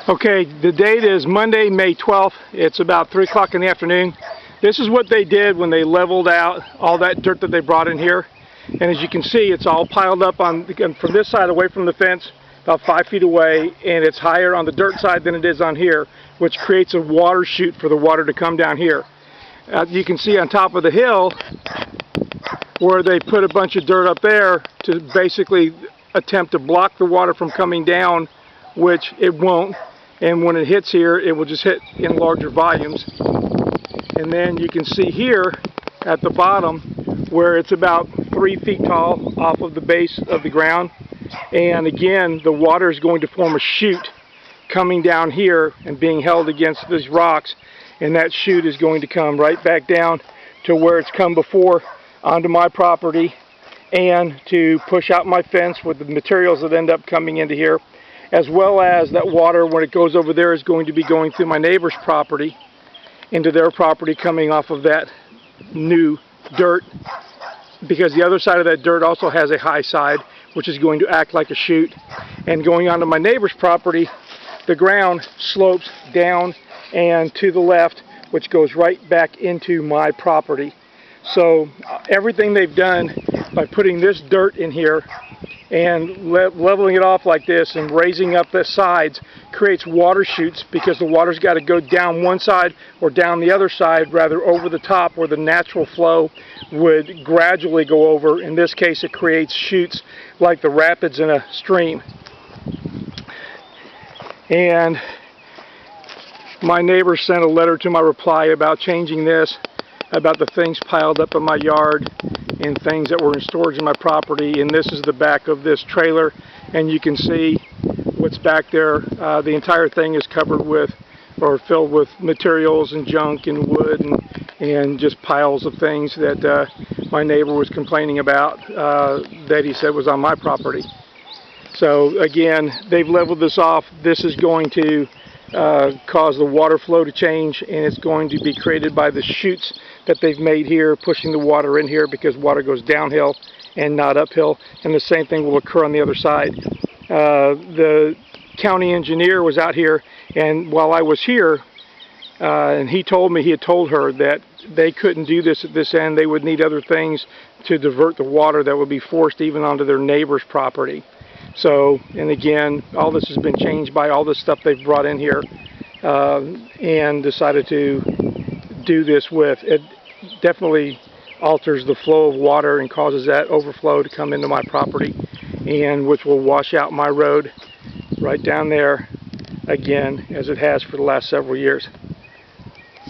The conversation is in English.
Okay, the date is Monday, May 12th. It's about 3 o'clock in the afternoon. This is what they did when they leveled out all that dirt that they brought in here. And as you can see, it's all piled up on from this side away from the fence, about 5 feet away, and it's higher on the dirt side than it is on here, which creates a water chute for the water to come down here. You can see on top of the hill where they put a bunch of dirt up there to basically attempt to block the water from coming down, which it won't. And when it hits here, it will just hit in larger volumes. And then you can see here at the bottom where it's about 3 feet tall off of the base of the ground. And again, the water is going to form a chute coming down here and being held against these rocks. And that chute is going to come right back down to where it's come before onto my property, and to push out my fence with the materials that end up coming into here, as well as that water, when it goes over there, is going to be going through my neighbor's property into their property, coming off of that new dirt, because the other side of that dirt also has a high side which is going to act like a chute. And going onto my neighbor's property, the ground slopes down and to the left, which goes right back into my property. So everything they've done by putting this dirt in here and leveling it off like this and raising up the sides creates water chutes, because the water's got to go down one side or down the other side, rather over the top where the natural flow would gradually go over. In this case, it creates chutes like the rapids in a stream. And my neighbor sent a letter to my reply about changing this, about the things piled up in my yard and things that were in storage in my property. And this is the back of this trailer, and you can see what's back there. The entire thing is covered with, or filled with, materials and junk and wood and just piles of things that my neighbor was complaining about, that he said was on my property. So again, they've leveled this off. This is going to cause the water flow to change, and it's going to be created by the chutes that they've made here, pushing the water in here, because water goes downhill and not uphill. And the same thing will occur on the other side. The county engineer was out here, and while I was here, and he told me, he had told her that they couldn't do this at this end. They would need other things to divert the water that would be forced even onto their neighbor's property. So, and again, all this has been changed by all this stuff they've brought in here and decided to do this with. It definitely alters the flow of water and causes that overflow to come into my property, and which will wash out my road right down there again, as it has for the last several years.